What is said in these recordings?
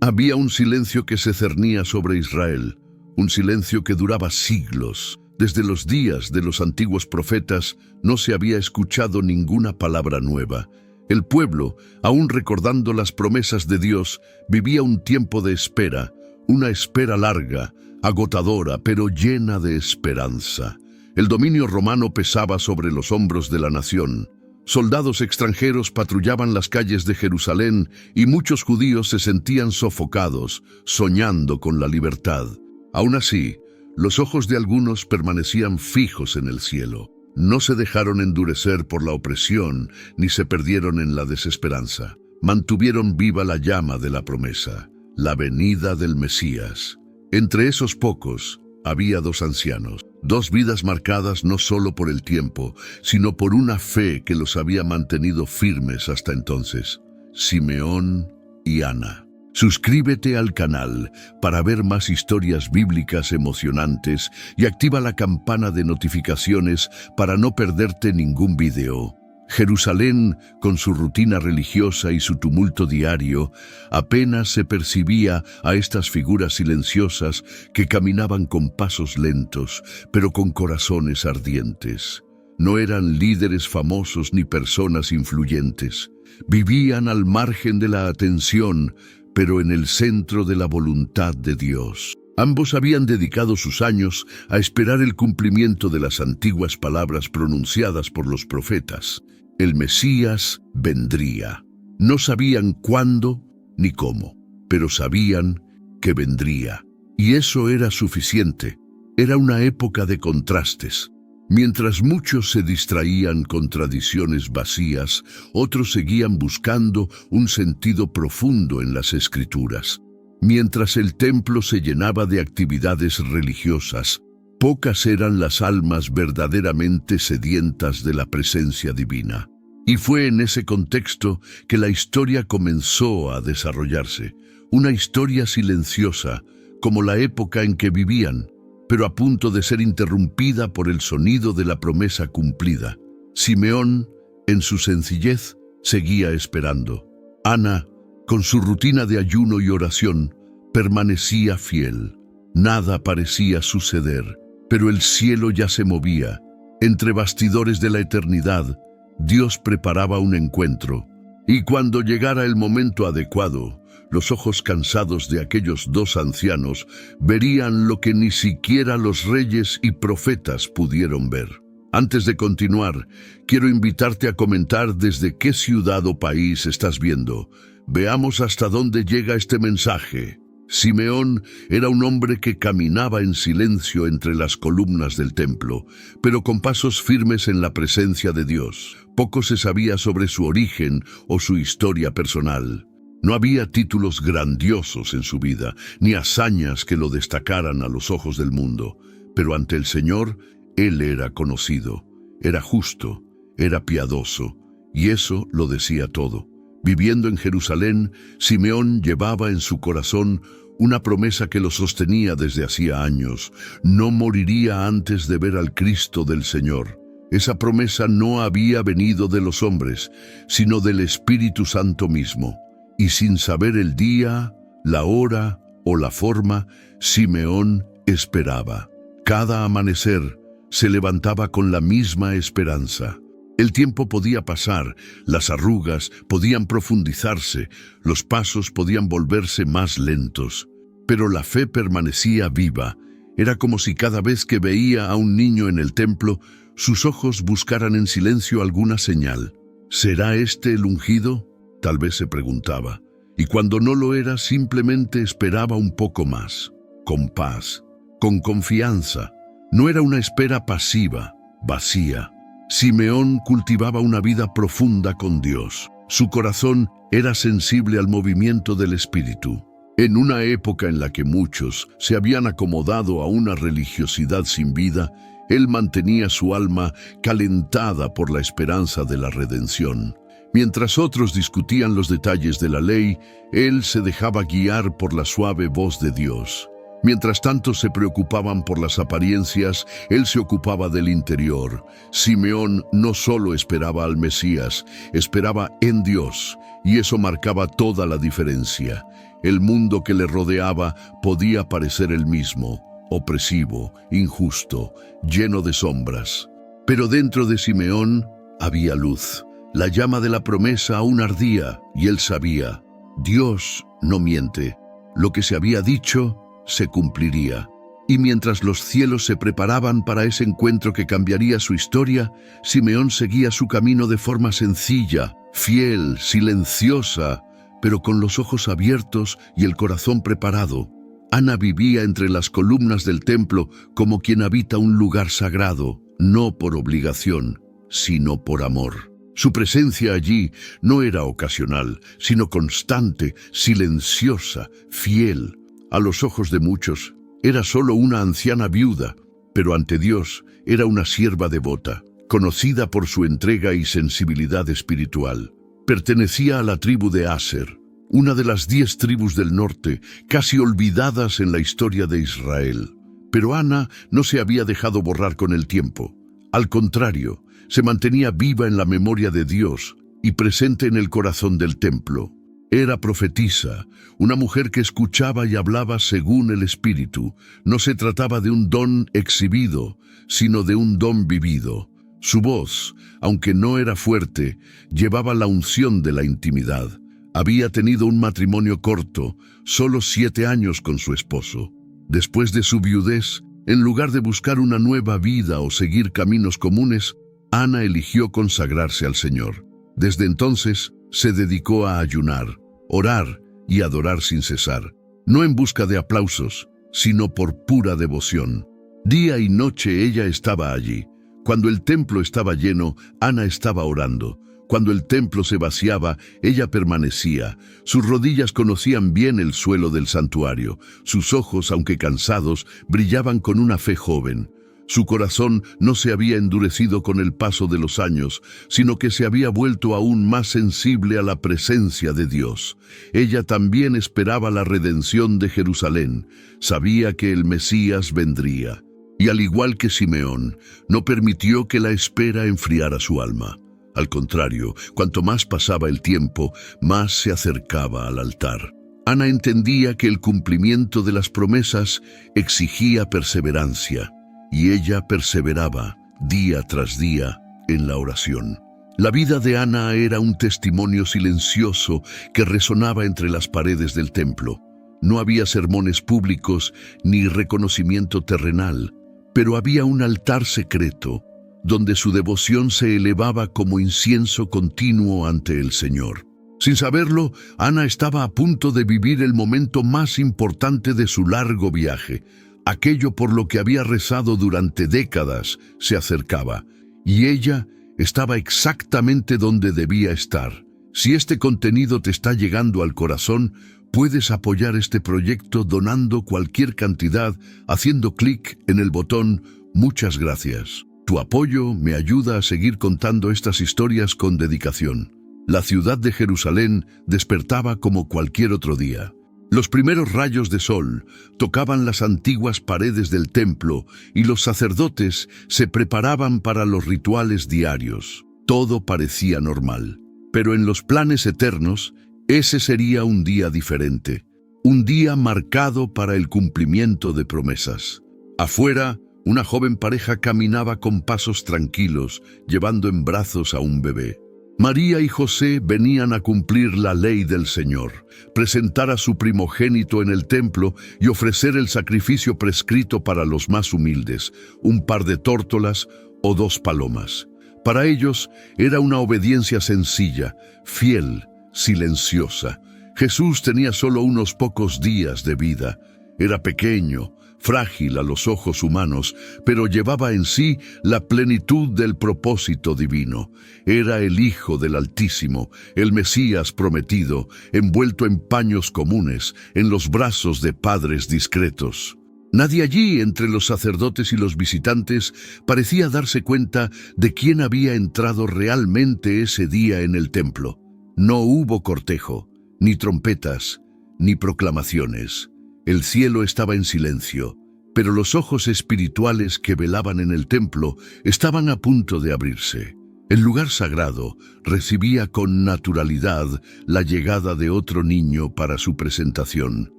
Había un silencio que se cernía sobre Israel, un silencio que duraba siglos. Desde los días de los antiguos profetas no se había escuchado ninguna palabra nueva. El pueblo, aún recordando las promesas de Dios, vivía un tiempo de espera, una espera larga, agotadora, pero llena de esperanza. El dominio romano pesaba sobre los hombros de la nación. Soldados extranjeros patrullaban las calles de Jerusalén y muchos judíos se sentían sofocados, soñando con la libertad. Aún así, los ojos de algunos permanecían fijos en el cielo. No se dejaron endurecer por la opresión, ni se perdieron en la desesperanza. Mantuvieron viva la llama de la promesa, la venida del Mesías. Entre esos pocos, había dos ancianos, dos vidas marcadas no solo por el tiempo, sino por una fe que los había mantenido firmes hasta entonces: Simeón y Ana. Suscríbete al canal para ver más historias bíblicas emocionantes y activa la campana de notificaciones para no perderte ningún video. Jerusalén, con su rutina religiosa y su tumulto diario, apenas se percibía a estas figuras silenciosas que caminaban con pasos lentos, pero con corazones ardientes. No eran líderes famosos ni personas influyentes. Vivían al margen de la atención, pero en el centro de la voluntad de Dios. Ambos habían dedicado sus años a esperar el cumplimiento de las antiguas palabras pronunciadas por los profetas. El Mesías vendría. No sabían cuándo ni cómo, pero sabían que vendría. Y eso era suficiente. Era una época de contrastes. Mientras muchos se distraían con tradiciones vacías, otros seguían buscando un sentido profundo en las Escrituras. Mientras el templo se llenaba de actividades religiosas, pocas eran las almas verdaderamente sedientas de la presencia divina. Y fue en ese contexto que la historia comenzó a desarrollarse. Una historia silenciosa, como la época en que vivían, pero a punto de ser interrumpida por el sonido de la promesa cumplida. Simeón, en su sencillez, seguía esperando. Ana, con su rutina de ayuno y oración, permanecía fiel. Nada parecía suceder, pero el cielo ya se movía. Entre bastidores de la eternidad, Dios preparaba un encuentro. Y cuando llegara el momento adecuado, los ojos cansados de aquellos dos ancianos verían lo que ni siquiera los reyes y profetas pudieron ver. Antes de continuar, quiero invitarte a comentar desde qué ciudad o país estás viendo. Veamos hasta dónde llega este mensaje. Simeón era un hombre que caminaba en silencio entre las columnas del templo, pero con pasos firmes en la presencia de Dios. Poco se sabía sobre su origen o su historia personal. No había títulos grandiosos en su vida, ni hazañas que lo destacaran a los ojos del mundo. Pero ante el Señor, él era conocido, era justo, era piadoso, y eso lo decía todo. Viviendo en Jerusalén, Simeón llevaba en su corazón una promesa que lo sostenía desde hacía años. No moriría antes de ver al Cristo del Señor. Esa promesa no había venido de los hombres, sino del Espíritu Santo mismo. Y sin saber el día, la hora o la forma, Simeón esperaba. Cada amanecer se levantaba con la misma esperanza. El tiempo podía pasar, las arrugas podían profundizarse, los pasos podían volverse más lentos, pero la fe permanecía viva. Era como si cada vez que veía a un niño en el templo, sus ojos buscaran en silencio alguna señal. ¿Será este el ungido?, tal vez se preguntaba, y cuando no lo era, simplemente esperaba un poco más, con paz, con confianza. No era una espera pasiva, vacía. Simeón cultivaba una vida profunda con Dios. Su corazón era sensible al movimiento del Espíritu. En una época en la que muchos se habían acomodado a una religiosidad sin vida, él mantenía su alma calentada por la esperanza de la redención. Mientras otros discutían los detalles de la ley, él se dejaba guiar por la suave voz de Dios. Mientras tanto se preocupaban por las apariencias, él se ocupaba del interior. Simeón no solo esperaba al Mesías, esperaba en Dios, y eso marcaba toda la diferencia. El mundo que le rodeaba podía parecer el mismo, opresivo, injusto, lleno de sombras. Pero dentro de Simeón había luz. La llama de la promesa aún ardía, y él sabía, Dios no miente. Lo que se había dicho se cumpliría. Y mientras los cielos se preparaban para ese encuentro que cambiaría su historia, Simeón seguía su camino de forma sencilla, fiel, silenciosa, pero con los ojos abiertos y el corazón preparado. Ana vivía entre las columnas del templo como quien habita un lugar sagrado, no por obligación, sino por amor. Su presencia allí no era ocasional, sino constante, silenciosa, fiel. A los ojos de muchos, era solo una anciana viuda, pero ante Dios era una sierva devota, conocida por su entrega y sensibilidad espiritual. Pertenecía a la tribu de Aser, una de las 10 tribus del norte, casi olvidadas en la historia de Israel. Pero Ana no se había dejado borrar con el tiempo. Al contrario, se mantenía viva en la memoria de Dios y presente en el corazón del templo. Era profetisa, una mujer que escuchaba y hablaba según el Espíritu. No se trataba de un don exhibido, sino de un don vivido. Su voz, aunque no era fuerte, llevaba la unción de la intimidad. Había tenido un matrimonio corto, solo 7 años con su esposo. Después de su viudez, en lugar de buscar una nueva vida o seguir caminos comunes, Ana eligió consagrarse al Señor. Desde entonces, se dedicó a ayunar, orar y adorar sin cesar, no en busca de aplausos, sino por pura devoción. Día y noche ella estaba allí. Cuando el templo estaba lleno, Ana estaba orando. Cuando el templo se vaciaba, ella permanecía. Sus rodillas conocían bien el suelo del santuario. Sus ojos, aunque cansados, brillaban con una fe joven. Su corazón no se había endurecido con el paso de los años, sino que se había vuelto aún más sensible a la presencia de Dios. Ella también esperaba la redención de Jerusalén. Sabía que el Mesías vendría. Y al igual que Simeón, no permitió que la espera enfriara su alma. Al contrario, cuanto más pasaba el tiempo, más se acercaba al altar. Ana entendía que el cumplimiento de las promesas exigía perseverancia, y ella perseveraba día tras día en la oración. La vida de Ana era un testimonio silencioso que resonaba entre las paredes del templo. No había sermones públicos ni reconocimiento terrenal, pero había un altar secreto, donde su devoción se elevaba como incienso continuo ante el Señor. Sin saberlo, Ana estaba a punto de vivir el momento más importante de su largo viaje. Aquello por lo que había rezado durante décadas se acercaba, y ella estaba exactamente donde debía estar. Si este contenido te está llegando al corazón, puedes apoyar este proyecto donando cualquier cantidad, haciendo clic en el botón «Muchas gracias». Tu apoyo me ayuda a seguir contando estas historias con dedicación. La ciudad de Jerusalén despertaba como cualquier otro día. Los primeros rayos de sol tocaban las antiguas paredes del templo y los sacerdotes se preparaban para los rituales diarios. Todo parecía normal. Pero en los planes eternos, ese sería un día diferente. Un día marcado para el cumplimiento de promesas. Afuera, una joven pareja caminaba con pasos tranquilos, llevando en brazos a un bebé. María y José venían a cumplir la ley del Señor, presentar a su primogénito en el templo y ofrecer el sacrificio prescrito para los más humildes, un par de tórtolas o 2 palomas. Para ellos era una obediencia sencilla, fiel, silenciosa. Jesús tenía solo unos pocos días de vida. Era pequeño, frágil a los ojos humanos, pero llevaba en sí la plenitud del propósito divino. Era el Hijo del Altísimo, el Mesías prometido, envuelto en paños comunes, en los brazos de padres discretos. Nadie allí, entre los sacerdotes y los visitantes, parecía darse cuenta de quién había entrado realmente ese día en el templo. No hubo cortejo, ni trompetas, ni proclamaciones. El cielo estaba en silencio, pero los ojos espirituales que velaban en el templo estaban a punto de abrirse. El lugar sagrado recibía con naturalidad la llegada de otro niño para su presentación.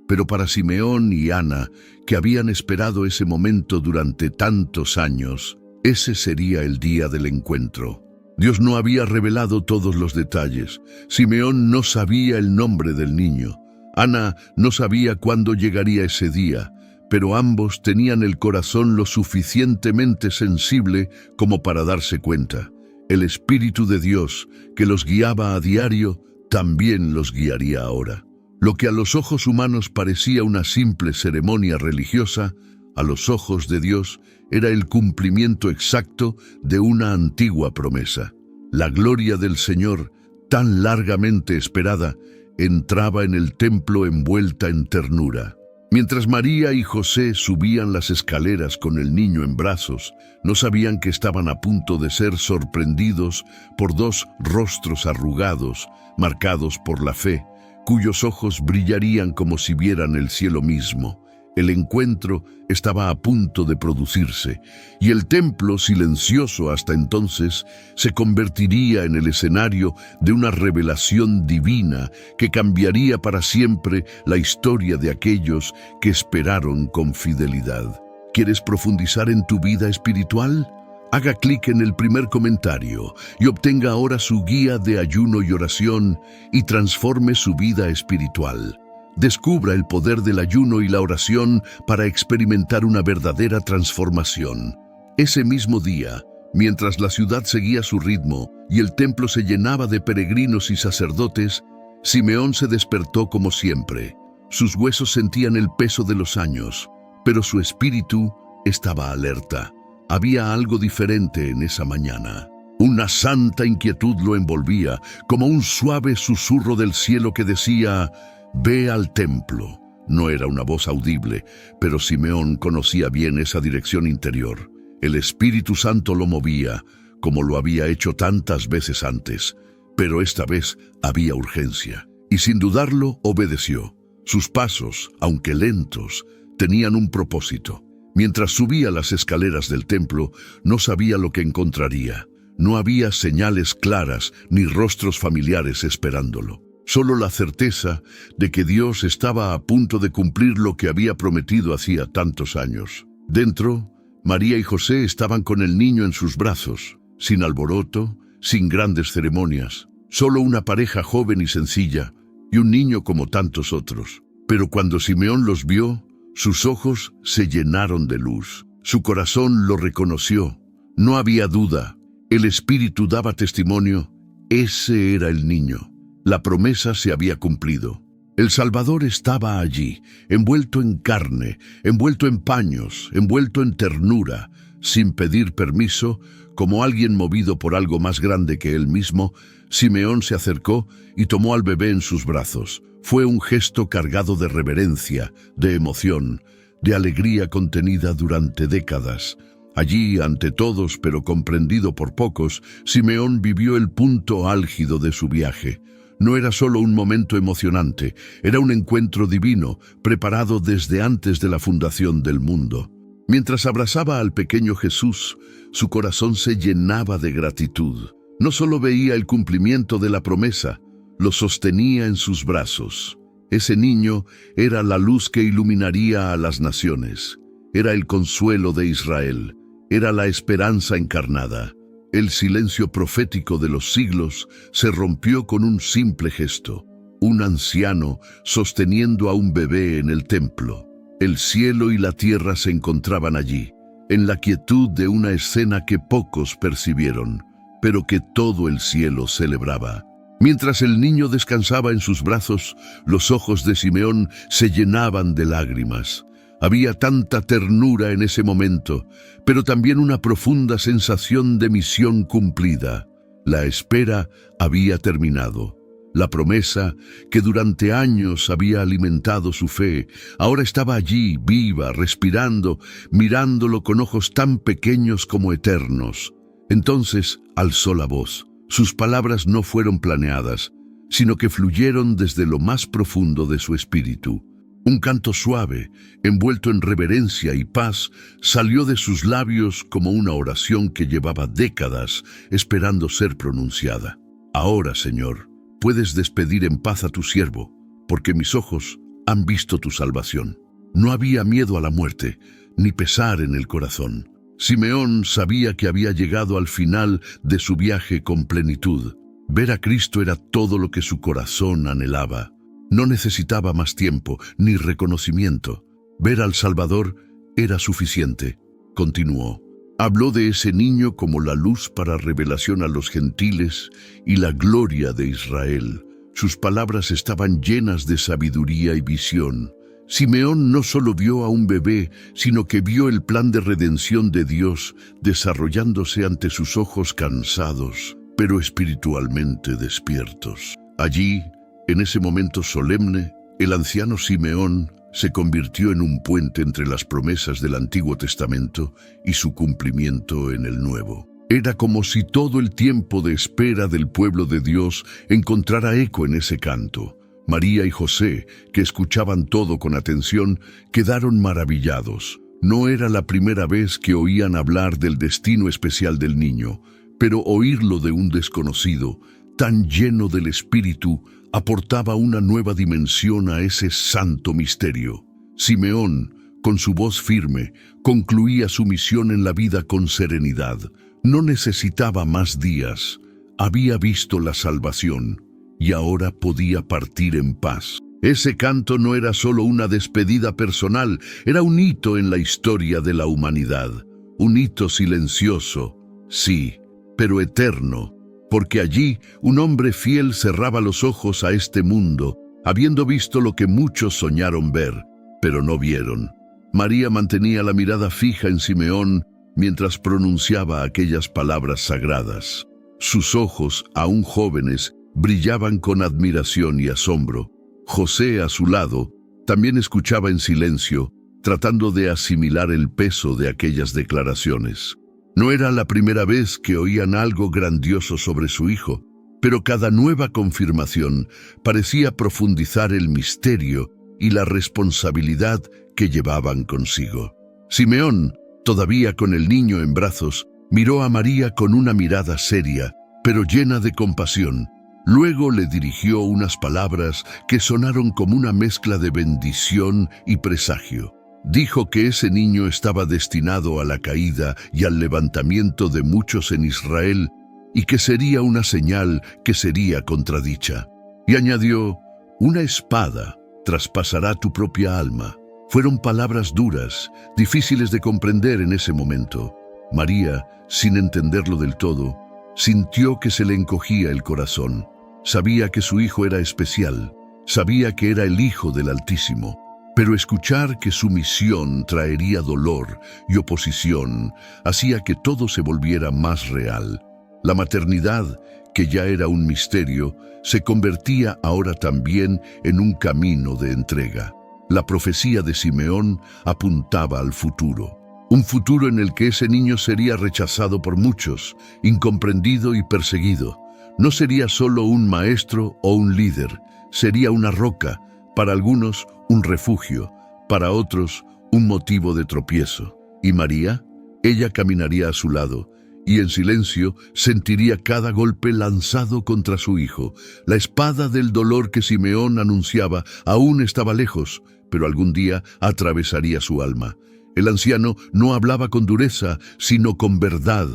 Pero para Simeón y Ana, que habían esperado ese momento durante tantos años, ese sería el día del encuentro. Dios no había revelado todos los detalles. Simeón no sabía el nombre del niño. Ana no sabía cuándo llegaría ese día, pero ambos tenían el corazón lo suficientemente sensible como para darse cuenta. El Espíritu de Dios, que los guiaba a diario, también los guiaría ahora. Lo que a los ojos humanos parecía una simple ceremonia religiosa, a los ojos de Dios era el cumplimiento exacto de una antigua promesa. La gloria del Señor, tan largamente esperada, entraba en el templo envuelta en ternura. Mientras María y José subían las escaleras con el niño en brazos, no sabían que estaban a punto de ser sorprendidos por dos rostros arrugados, marcados por la fe, cuyos ojos brillarían como si vieran el cielo mismo. El encuentro estaba a punto de producirse, y el templo, silencioso hasta entonces, se convertiría en el escenario de una revelación divina que cambiaría para siempre la historia de aquellos que esperaron con fidelidad. ¿Quieres profundizar en tu vida espiritual? Haga clic en el primer comentario y obtenga ahora su guía de ayuno y oración y transforme su vida espiritual. Descubra el poder del ayuno y la oración para experimentar una verdadera transformación. Ese mismo día, mientras la ciudad seguía su ritmo y el templo se llenaba de peregrinos y sacerdotes, Simeón se despertó como siempre. Sus huesos sentían el peso de los años, pero su espíritu estaba alerta. Había algo diferente en esa mañana. Una santa inquietud lo envolvía, como un suave susurro del cielo que decía: «Ve al templo». No era una voz audible, pero Simeón conocía bien esa dirección interior. El Espíritu Santo lo movía, como lo había hecho tantas veces antes, pero esta vez había urgencia, y sin dudarlo obedeció. Sus pasos, aunque lentos, tenían un propósito. Mientras subía las escaleras del templo, no sabía lo que encontraría. No había señales claras ni rostros familiares esperándolo. Solo la certeza de que Dios estaba a punto de cumplir lo que había prometido hacía tantos años. Dentro, María y José estaban con el niño en sus brazos, sin alboroto, sin grandes ceremonias, solo una pareja joven y sencilla, y un niño como tantos otros. Pero cuando Simeón los vio, sus ojos se llenaron de luz. Su corazón lo reconoció. No había duda. El Espíritu daba testimonio. Ese era el niño. La promesa se había cumplido. El Salvador estaba allí, envuelto en carne, envuelto en paños, envuelto en ternura, sin pedir permiso, como alguien movido por algo más grande que él mismo. Simeón se acercó y tomó al bebé en sus brazos. Fue un gesto cargado de reverencia, de emoción, de alegría contenida durante décadas. Allí, ante todos, pero comprendido por pocos, Simeón vivió el punto álgido de su viaje. No era solo un momento emocionante, era un encuentro divino, preparado desde antes de la fundación del mundo. Mientras abrazaba al pequeño Jesús, su corazón se llenaba de gratitud. No solo veía el cumplimiento de la promesa, lo sostenía en sus brazos. Ese niño era la luz que iluminaría a las naciones. Era el consuelo de Israel. Era la esperanza encarnada. El silencio profético de los siglos se rompió con un simple gesto. Un anciano sosteniendo a un bebé en el templo. El cielo y la tierra se encontraban allí, en la quietud de una escena que pocos percibieron, pero que todo el cielo celebraba. Mientras el niño descansaba en sus brazos, los ojos de Simeón se llenaban de lágrimas. Había tanta ternura en ese momento, pero también una profunda sensación de misión cumplida. La espera había terminado. La promesa, que durante años había alimentado su fe, ahora estaba allí, viva, respirando, mirándolo con ojos tan pequeños como eternos. Entonces alzó la voz. Sus palabras no fueron planeadas, sino que fluyeron desde lo más profundo de su espíritu. Un canto suave, envuelto en reverencia y paz, salió de sus labios como una oración que llevaba décadas esperando ser pronunciada. Ahora, Señor, puedes despedir en paz a tu siervo, porque mis ojos han visto tu salvación. No había miedo a la muerte, ni pesar en el corazón. Simeón sabía que había llegado al final de su viaje con plenitud. Ver a Cristo era todo lo que su corazón anhelaba. No necesitaba más tiempo ni reconocimiento. Ver al Salvador era suficiente. Continuó. Habló de ese niño como la luz para revelación a los gentiles y la gloria de Israel. Sus palabras estaban llenas de sabiduría y visión. Simeón no solo vio a un bebé, sino que vio el plan de redención de Dios desarrollándose ante sus ojos cansados, pero espiritualmente despiertos. Allí, en ese momento solemne, el anciano Simeón se convirtió en un puente entre las promesas del Antiguo Testamento y su cumplimiento en el Nuevo. Era como si todo el tiempo de espera del pueblo de Dios encontrara eco en ese canto. María y José, que escuchaban todo con atención, quedaron maravillados. No era la primera vez que oían hablar del destino especial del niño, pero oírlo de un desconocido, tan lleno del Espíritu, aportaba una nueva dimensión a ese santo misterio. Simeón, con su voz firme, concluía su misión en la vida con serenidad. No necesitaba más días. Había visto la salvación y ahora podía partir en paz. Ese canto no era solo una despedida personal, era un hito en la historia de la humanidad. Un hito silencioso, sí, pero eterno, porque allí un hombre fiel cerraba los ojos a este mundo, habiendo visto lo que muchos soñaron ver, pero no vieron. María mantenía la mirada fija en Simeón mientras pronunciaba aquellas palabras sagradas. Sus ojos, aún jóvenes, brillaban con admiración y asombro. José, a su lado, también escuchaba en silencio, tratando de asimilar el peso de aquellas declaraciones. No era la primera vez que oían algo grandioso sobre su hijo, pero cada nueva confirmación parecía profundizar el misterio y la responsabilidad que llevaban consigo. Simeón, todavía con el niño en brazos, miró a María con una mirada seria, pero llena de compasión. Luego le dirigió unas palabras que sonaron como una mezcla de bendición y presagio. Dijo que ese niño estaba destinado a la caída y al levantamiento de muchos en Israel y que sería una señal que sería contradicha. Y añadió, una espada traspasará tu propia alma. Fueron palabras duras, difíciles de comprender en ese momento. María, sin entenderlo del todo, sintió que se le encogía el corazón. Sabía que su hijo era especial, sabía que era el Hijo del Altísimo, pero escuchar que su misión traería dolor y oposición hacía que todo se volviera más real. La maternidad, que ya era un misterio, se convertía ahora también en un camino de entrega. La profecía de Simeón apuntaba al futuro. Un futuro en el que ese niño sería rechazado por muchos, incomprendido y perseguido. No sería solo un maestro o un líder, sería una roca, para algunos un refugio, para otros un motivo de tropiezo. ¿Y María? Ella caminaría a su lado, y en silencio sentiría cada golpe lanzado contra su hijo. La espada del dolor que Simeón anunciaba aún estaba lejos, pero algún día atravesaría su alma. El anciano no hablaba con dureza, sino con verdad,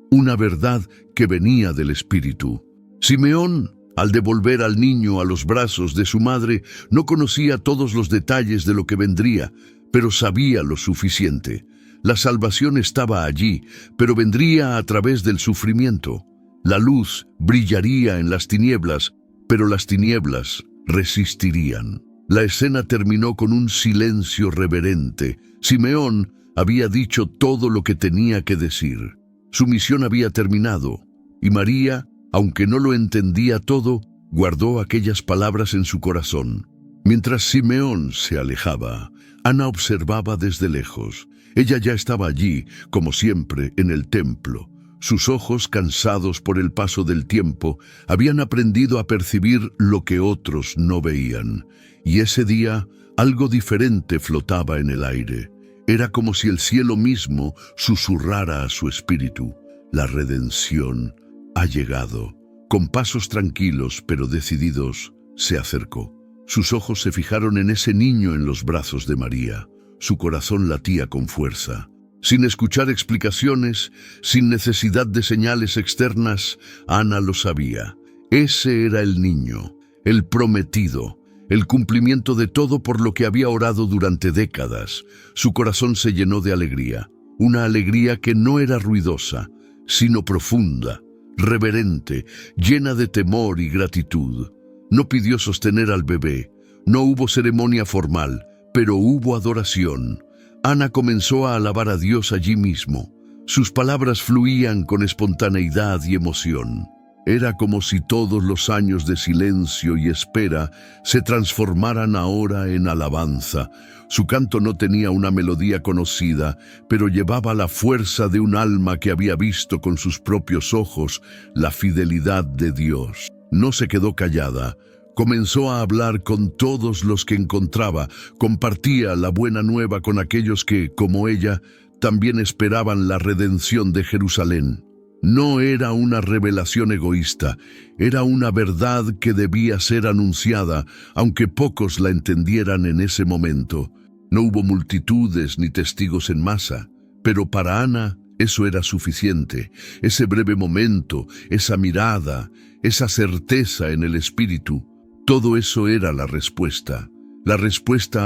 una verdad que venía del Espíritu. Simeón, al devolver al niño a los brazos de su madre, no conocía todos los detalles de lo que vendría, pero sabía lo suficiente. La salvación estaba allí, pero vendría a través del sufrimiento. La luz brillaría en las tinieblas, pero las tinieblas resistirían. La escena terminó con un silencio reverente. Simeón había dicho todo lo que tenía que decir. Su misión había terminado, y María, aunque no lo entendía todo, guardó aquellas palabras en su corazón. Mientras Simeón se alejaba, Ana observaba desde lejos. Ella ya estaba allí, como siempre, en el templo. Sus ojos, cansados por el paso del tiempo, habían aprendido a percibir lo que otros no veían. Y ese día, Algo diferente flotaba en el aire. Era como si el cielo mismo susurrara a su espíritu: la redención ha llegado. Con pasos tranquilos pero decididos, se acercó. Sus ojos se fijaron en ese niño en los brazos de María. Su corazón latía con fuerza. Sin escuchar explicaciones, sin necesidad de señales externas, Ana lo sabía. Ese era el niño, el prometido, el cumplimiento de todo por lo que había orado durante décadas. Su corazón se llenó de alegría, una alegría que no era ruidosa, sino profunda, reverente, llena de temor y gratitud. No pidió sostener al bebé, no hubo ceremonia formal, pero hubo adoración. Ana comenzó a alabar a Dios allí mismo. Sus palabras fluían con espontaneidad y emoción. Era como si todos los años de silencio y espera se transformaran ahora en alabanza. Su canto no tenía una melodía conocida, pero llevaba la fuerza de un alma que había visto con sus propios ojos la fidelidad de Dios. No se quedó callada. Comenzó a hablar con todos los que encontraba, compartía la buena nueva con aquellos que, como ella, también esperaban la redención de Jerusalén. No era una revelación egoísta, era una verdad que debía ser anunciada, aunque pocos la entendieran en ese momento. No hubo multitudes ni testigos en masa, pero para Ana eso era suficiente. Ese breve momento, esa mirada, esa certeza en el espíritu, todo eso era la respuesta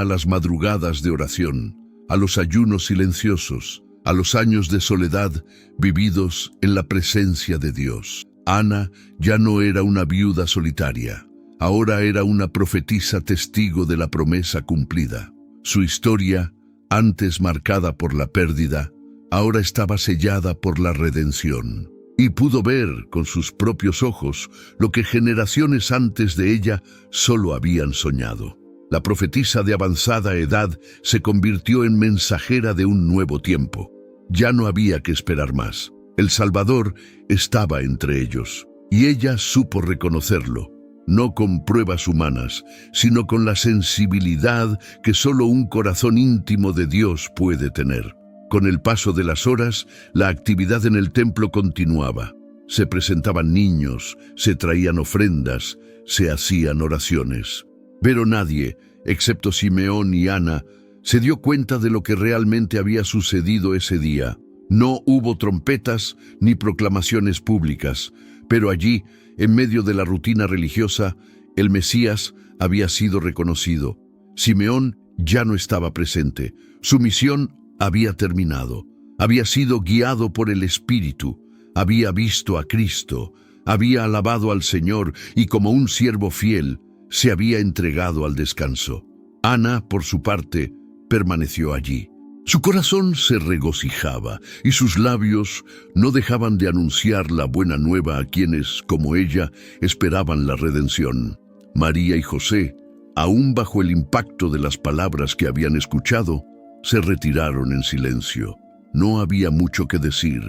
a las madrugadas de oración, a los ayunos silenciosos, a los años de soledad vividos en la presencia de Dios. Ana ya no era una viuda solitaria, ahora era una profetisa testigo de la promesa cumplida. Su historia, antes marcada por la pérdida, ahora estaba sellada por la redención. Y pudo ver con sus propios ojos lo que generaciones antes de ella solo habían soñado. La profetisa de avanzada edad se convirtió en mensajera de un nuevo tiempo. Ya no había que esperar más. El Salvador estaba entre ellos, y ella supo reconocerlo, no con pruebas humanas, sino con la sensibilidad que solo un corazón íntimo de Dios puede tener. Con el paso de las horas, la actividad en el templo continuaba. Se presentaban niños, se traían ofrendas, se hacían oraciones. Pero nadie, excepto Simeón y Ana, se dio cuenta de lo que realmente había sucedido ese día. No hubo trompetas ni proclamaciones públicas, pero allí, en medio de la rutina religiosa, el Mesías había sido reconocido. Simeón ya no estaba presente. Su misión había terminado, había sido guiado por el Espíritu, había visto a Cristo, había alabado al Señor y como un siervo fiel se había entregado al descanso. Ana, por su parte, permaneció allí. Su corazón se regocijaba y sus labios no dejaban de anunciar la buena nueva a quienes, como ella, esperaban la redención. María y José, aún bajo el impacto de las palabras que habían escuchado, se retiraron en silencio. No había mucho que decir.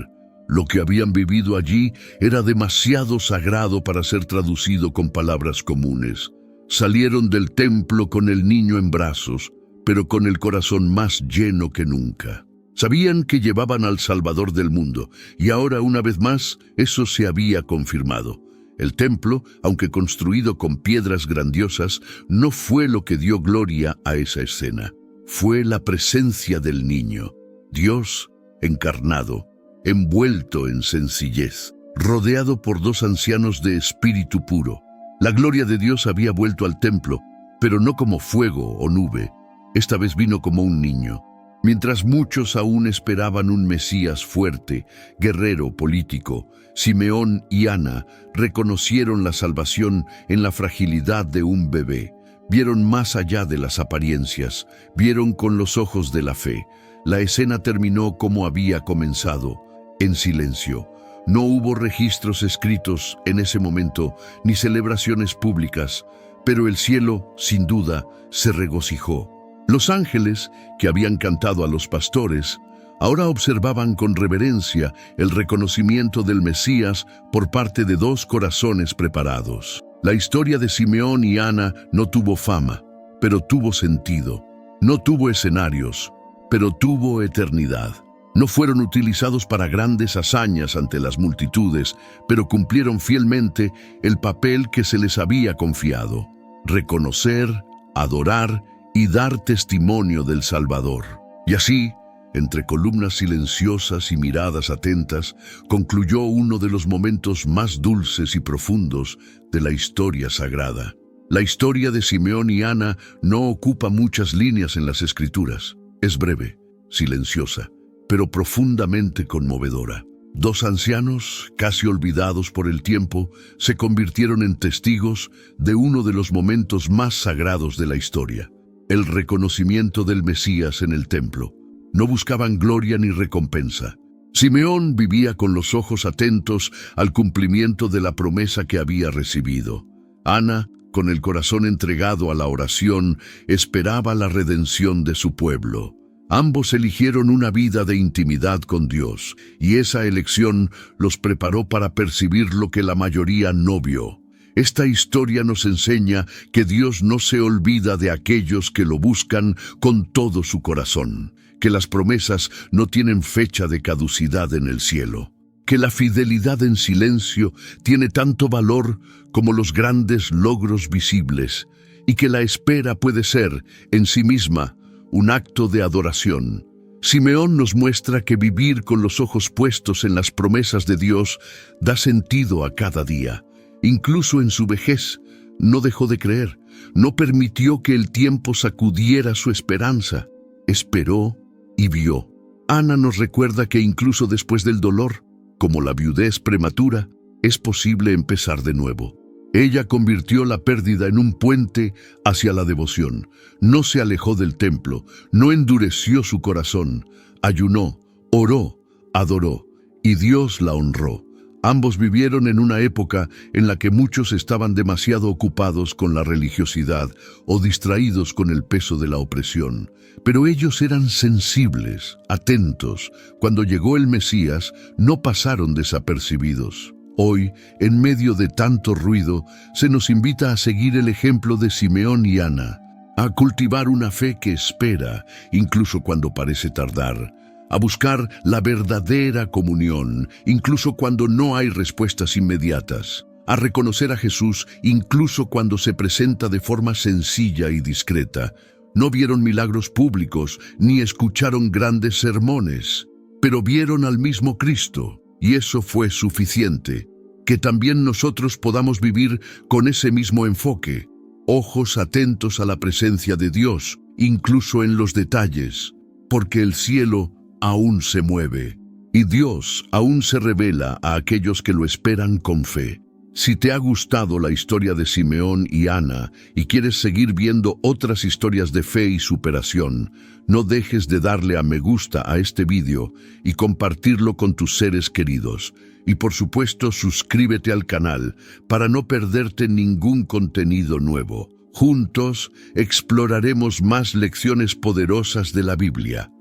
Lo que habían vivido allí era demasiado sagrado para ser traducido con palabras comunes. Salieron del templo con el niño en brazos, pero con el corazón más lleno que nunca. Sabían que llevaban al Salvador del mundo, y ahora una vez más eso se había confirmado. El templo, aunque construido con piedras grandiosas, no fue lo que dio gloria a esa escena. Fue la presencia del niño, Dios encarnado, envuelto en sencillez, rodeado por dos ancianos de espíritu puro. La gloria de Dios había vuelto al templo, pero no como fuego o nube. Esta vez vino como un niño. Mientras muchos aún esperaban un Mesías fuerte, guerrero, político, Simeón y Ana reconocieron la salvación en la fragilidad de un bebé. Vieron más allá de las apariencias, vieron con los ojos de la fe. La escena terminó como había comenzado, en silencio. No hubo registros escritos en ese momento, ni celebraciones públicas, pero el cielo, sin duda, se regocijó. Los ángeles, que habían cantado a los pastores, ahora observaban con reverencia el reconocimiento del Mesías por parte de dos corazones preparados. La historia de Simeón y Ana no tuvo fama, pero tuvo sentido. No tuvo escenarios, pero tuvo eternidad. No fueron utilizados para grandes hazañas ante las multitudes, pero cumplieron fielmente el papel que se les había confiado: reconocer, adorar y dar testimonio del Salvador. Y así, entre columnas silenciosas y miradas atentas, concluyó uno de los momentos más dulces y profundos de la historia sagrada. La historia de Simeón y Ana no ocupa muchas líneas en las Escrituras. Es breve, silenciosa, pero profundamente conmovedora. Dos ancianos, casi olvidados por el tiempo, se convirtieron en testigos de uno de los momentos más sagrados de la historia: el reconocimiento del Mesías en el templo. No buscaban gloria ni recompensa. Simeón vivía con los ojos atentos al cumplimiento de la promesa que había recibido. Ana, con el corazón entregado a la oración, esperaba la redención de su pueblo. Ambos eligieron una vida de intimidad con Dios, y esa elección los preparó para percibir lo que la mayoría no vio. Esta historia nos enseña que Dios no se olvida de aquellos que lo buscan con todo su corazón, que las promesas no tienen fecha de caducidad en el cielo, que la fidelidad en silencio tiene tanto valor como los grandes logros visibles, y que la espera puede ser, en sí misma, un acto de adoración. Simeón nos muestra que vivir con los ojos puestos en las promesas de Dios da sentido a cada día. Incluso en su vejez, no dejó de creer, no permitió que el tiempo sacudiera su esperanza. Esperó y vio. Ana nos recuerda que incluso después del dolor, como la viudez prematura, es posible empezar de nuevo. Ella convirtió la pérdida en un puente hacia la devoción. No se alejó del templo, no endureció su corazón. Ayunó, oró, adoró, y Dios la honró. Ambos vivieron en una época en la que muchos estaban demasiado ocupados con la religiosidad o distraídos con el peso de la opresión. Pero ellos eran sensibles, atentos. Cuando llegó el Mesías, no pasaron desapercibidos. Hoy, en medio de tanto ruido, se nos invita a seguir el ejemplo de Simeón y Ana, a cultivar una fe que espera, incluso cuando parece tardar, a buscar la verdadera comunión, incluso cuando no hay respuestas inmediatas, a reconocer a Jesús incluso cuando se presenta de forma sencilla y discreta. No vieron milagros públicos ni escucharon grandes sermones, pero vieron al mismo Cristo, y eso fue suficiente. Que también nosotros podamos vivir con ese mismo enfoque, ojos atentos a la presencia de Dios, incluso en los detalles, porque el cielo aún se mueve, y Dios aún se revela a aquellos que lo esperan con fe. Si te ha gustado la historia de Simeón y Ana y quieres seguir viendo otras historias de fe y superación, no dejes de darle a me gusta a este vídeo y compartirlo con tus seres queridos. Y por supuesto, suscríbete al canal para no perderte ningún contenido nuevo. Juntos exploraremos más lecciones poderosas de la Biblia.